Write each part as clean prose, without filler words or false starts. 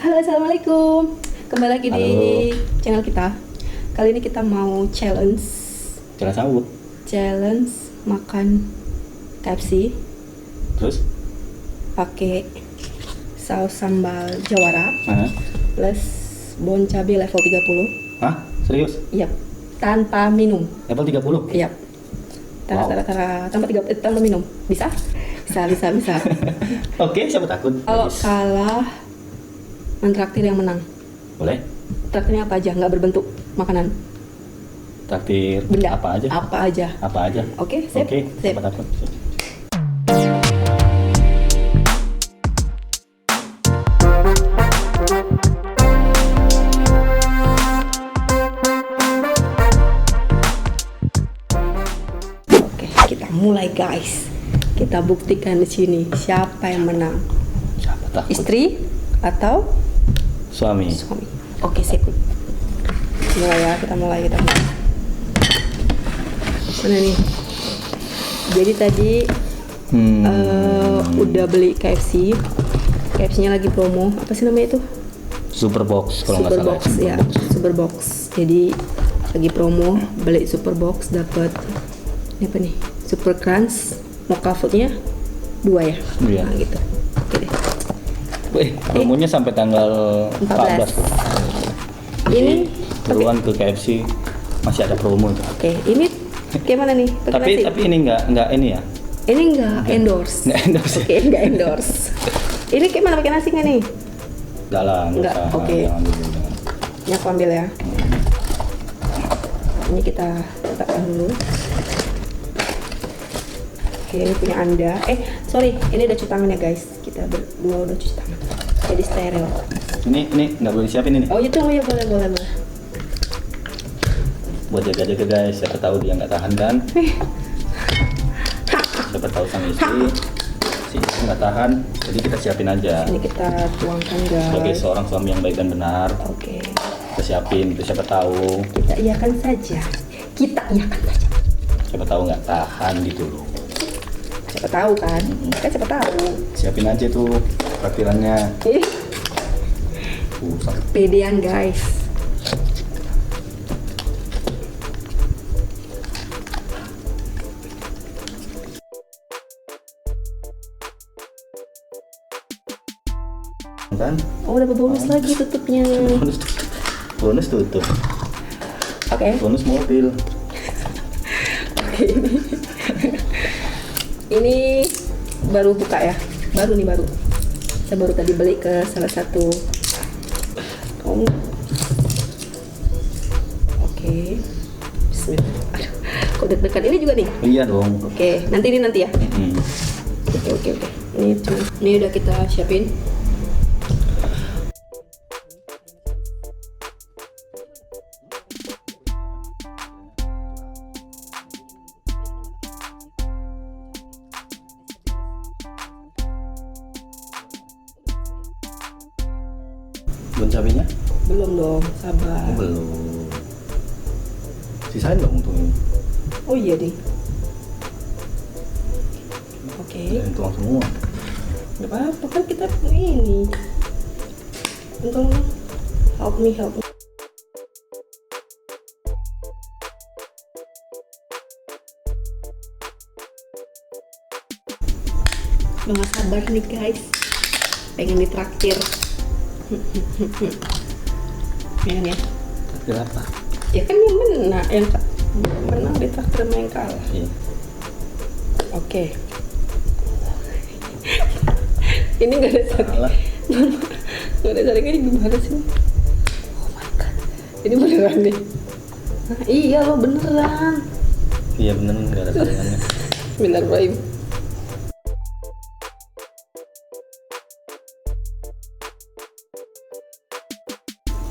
Halo, assalamualaikum. Kembali lagi di Halo. channel kita. Kali ini kita mau challenge Jalan sambut. makan KFC Terus? pakai saus sambal jawara Hah? plus bon cabai level 30. Hah? Serius? Yap, tanpa minum. Level 30? Yap. Wow. Tanpa minum. Bisa? Bisa. Oke, siapa takut? Kalau Yes. kalah mentraktir yang menang. Boleh? Traktirnya apa aja, nggak berbentuk makanan. Traktir Benda. apa aja? Apa aja. Apa aja? Oke, sip. Oke, Sip. siapa takut? Oke, kita mulai guys. Kita buktikan di sini siapa yang menang. Siapa takut? Istri atau Suami. suami. Oke, sip. Kita mulai. Mana nih? Jadi tadi udah beli KFC. KFC-nya lagi promo. Apa sih namanya itu? Super Box kalau nggak Super salah. Box ya, Super Box. Jadi lagi promo, beli Super Box dapat ini apa nih? Super Crunch, mocha foodnya 2 ya? Iya. Nah, gitu. Oke deh. Promonya sampai tanggal 14. 14. Jadi Ini buruan ke KFC, masih ada promo itu. Oke, ini kayak mana nih? Pakai nasi? Tapi ini nggak ini ya? Ini enggak endorse. Nggak endorse. Oke, enggak endorse. Ini kayak mana pakai nasi nggak nih? Nggak lah, Nggak, usah. oke. Jangan dulu, jangan. Ini aku ambil ya. Ini kita letakkan dulu. Oke, ini punya Anda. Sorry, ini udah cuci tangan ya guys. Kita berdua udah cuci tangan. Jadi steril. Ini nggak boleh siapin ini. Oh itu ya boleh. Buat jaga-jaga guys, siapa tahu dia nggak tahan kan? Siapa tahu sang istri si istri nggak tahan, jadi kita siapin aja. Ini kita tuangkan Sebagai guys. seorang suami yang baik dan benar, Oke, kita siapin. Itu siapa tahu, kita iakan saja. siapa tahu nggak tahan gitu loh. Siapa tahu kan? Siapa tahu. Siapin aja tuh parkirannya. Sampai Pedean guys. kan? Oh dapat bonus lagi tutupnya. Bonus tutup. Oke. Bonus mobil. Oke. Ini baru buka ya. Baru. Saya baru tadi beli ke salah satu. Oke. Bismillah. Aduh, kok deg-degan ini juga nih. Iya dong. Oke, nanti ya. Mm-mm. Oke. Ini udah kita siapin. Bon cabenya? Belum dong, sabar. Belum. Sisain dong untungnya. Oh iya deh. Oke. Jangan tuang semua. Gak apa-apa kan kita ini. Untung help me. Udah gak sabar nih guys. Pengen ditraktir. Pengen ya? Traktir apa? Ya kan yang menang ditraktir sama yang kalah. Iya. Oke. Ini nggak ada Salah. nggak ada saringnya, ini gimana sih? Oh my god, ini beneran nih. Nah, iya lo beneran. Iya bener, nggak ada saringannya. Bismillahirrahmanirrahim.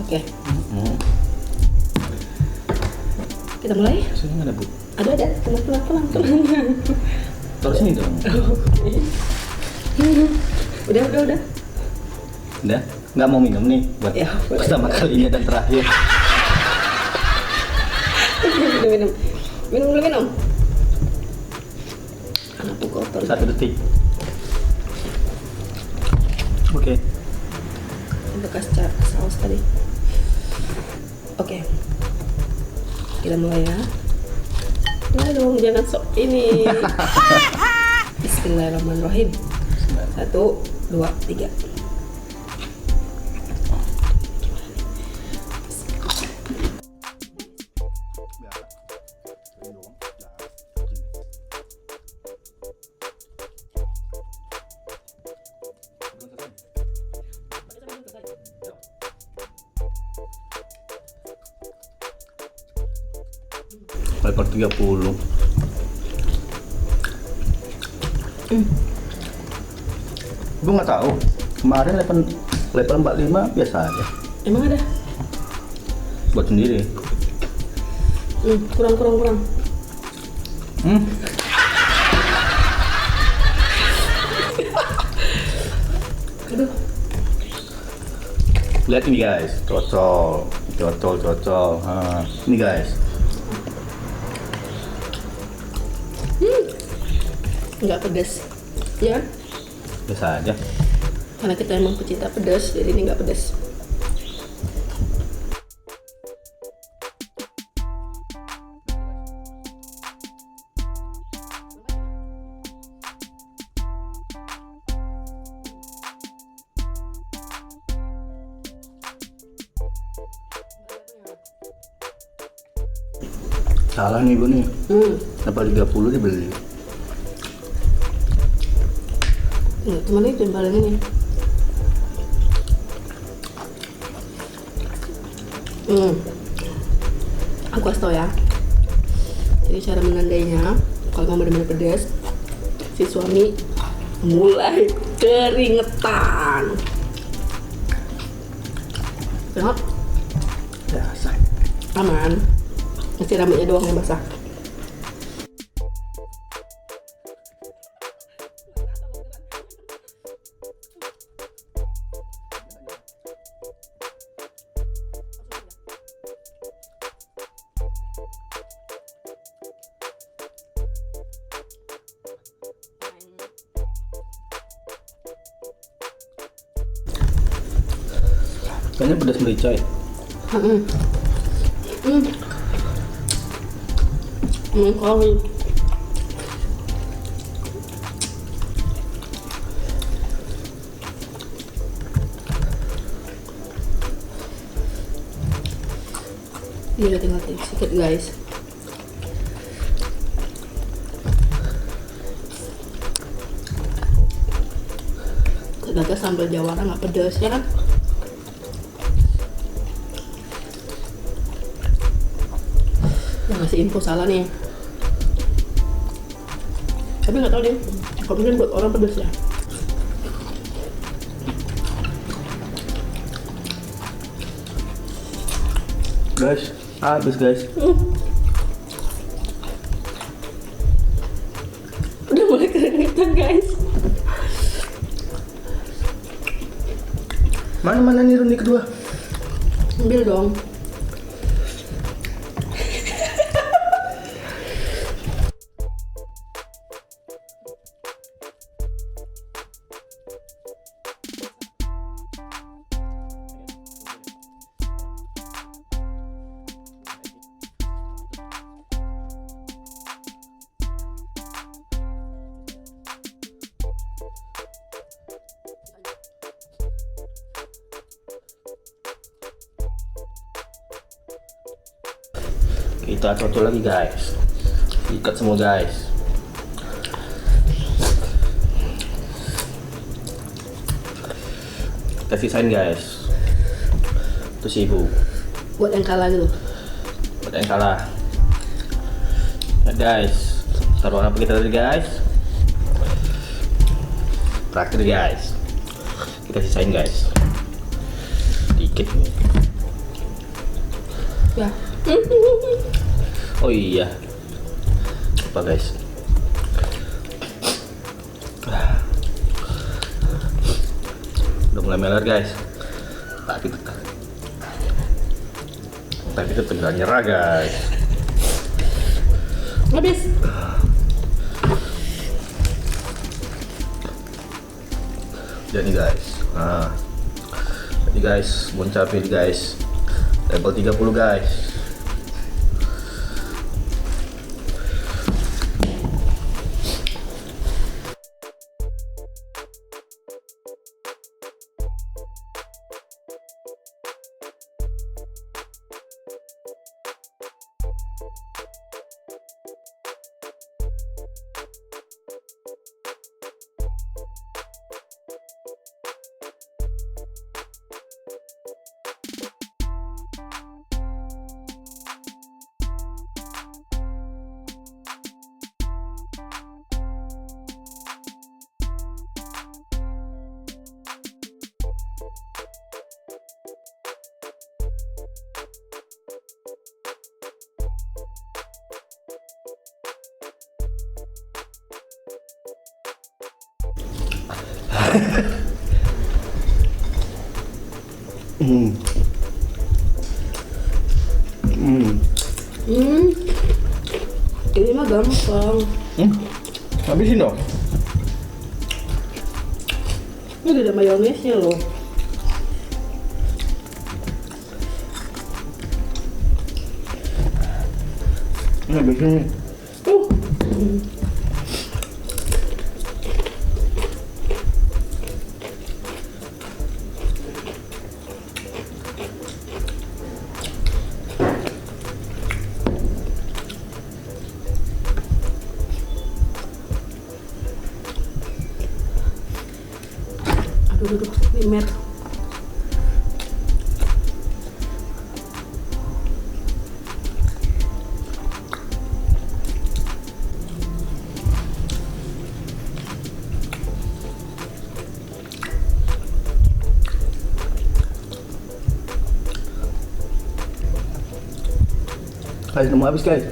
Oke, kita mulai. Sudah nggak ada bu. Ada pelan. Terus ini dong. Udah. Udah? Nggak mau minum nih buat Ya, boleh. pertama kalinya dan terakhir. Minum dulu. Anakku kotor. 1 detik. Oke. bekas saus tadi. Oke, kita mulai ya. Mulai dong, jangan sok ini. Bismillahirrahmanirrahim. 1, 2, 3. Level 30. Gue nggak tahu. Kemarin level 45 biasa aja. Emang ada? Buat sendiri. Kurang. Aduh. Lihat ini guys, cocol. Nah, ini guys. Nggak pedas, ya? Biasa aja. Karena kita emang pecinta pedas, jadi ini nggak pedas. Salah nih gue nih. Level 30 dibeli. Temen itu yang paling ini. Aku kasih tau ya. Jadi cara menandainya, kalau mau benar-benar pedas, si suami mulai keringetan. Tengok, Biasa. aman. Masih rambutnya doang yang basah. Kayaknya pedas merica ya. Kali. Iya, tinggal sedikit guys. Ternyata sambal jawara nggak pedas ya kan? Ngasih info salah nih, tapi nggak tahu deh, kalau mungkin buat orang pedas ya. Guys, habis guys. Udah mulai keringetan guys. Mana nih Runi kedua? Ambil dong. Kita cocok lagi guys. Ikat semua guys. Kita sisain guys. Terus ibu. Buat yang kalah gitu. Buat yang kalah. Nah guys, taruhan apa kita tadi guys? Terakhir guys. Kita sisain guys. Dikit nih. Ya. Oh iya. Apa guys? Udah mulai meler guys. Tapi tetap nggak nyerah guys. Habis. Jadi guys, nah, jadi guys, Bon Cabe guys, level 30 guys. Ini mah gampang. Habisin dong. Ini udah ada mayonesnya loh. Ini habisin. Aduh, limet. Guys, udah mau habis guys.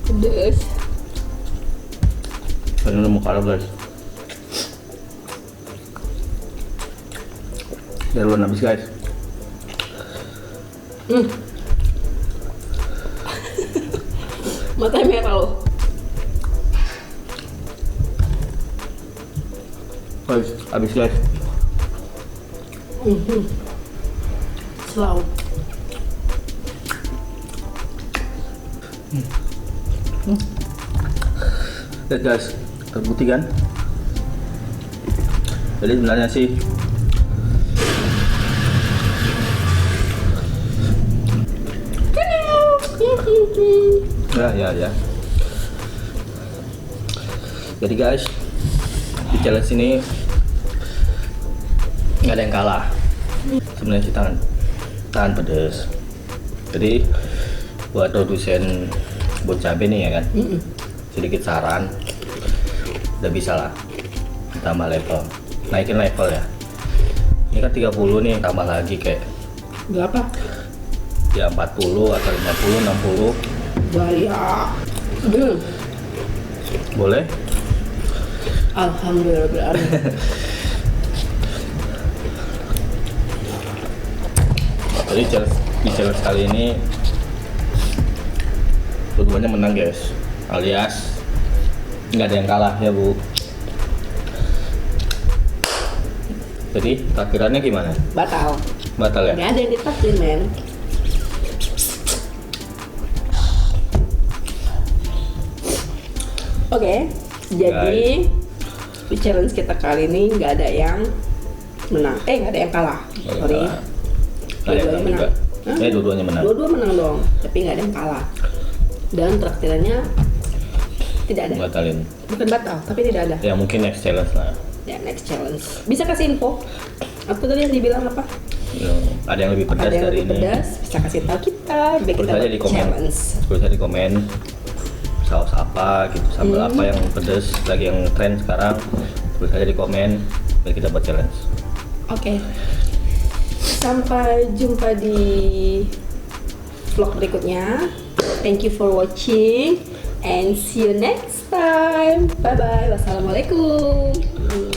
Pedes. Ini udah mau kalah guys. Duluan habis guys. Matanya merah loh. Guys, habis guys. Slow. Lihat guys, terbukti kan? Jadi sebenarnya sih ya. Jadi guys, di challenge ini nggak ada yang kalah. Sebenarnya sih tahan pedes. Jadi buat produsen Bon Cabe nih ya kan, sedikit saran, udah bisa lah tambah level, naikin level ya. Ini kan 30 nih, tambah lagi kayak Berapa? ya 40 atau 50, 60 Banyak. boleh. Alhamdulillah berarti. Jadi di challenge kali ini dua-duanya menang guys, alias nggak ada yang kalah ya bu. Jadi takdirannya gimana? Batal. Batal ya? Nggak ada yang ditakdir men. Oke, jadi di challenge kita kali ini nggak ada yang menang. Nggak ada yang kalah. Sorry. Nggak ada yang kalah juga. Hah? Dua-duanya menang. Dua-dua menang dong, tapi nggak ada yang kalah. Dan traktirannya tidak ada. Batalin. Bukan batal, tapi tidak ada. Ya mungkin next challenge lah. Ya, next challenge. Bisa kasih info? Apa tadi yang dibilang apa? Ya, ada yang lebih pedas Ada yang dari lebih ini. pedas, bisa kasih tahu kita. Biar Tulis kita aja buat di komen. challenge. Tulis aja di komen. Saus apa gitu, sambal apa yang pedas lagi yang tren sekarang. Tulis aja di komen. Biar kita buat challenge. Oke. Sampai jumpa di vlog berikutnya. Thank you for watching. and see you next time. Bye bye. Wassalamualaikum.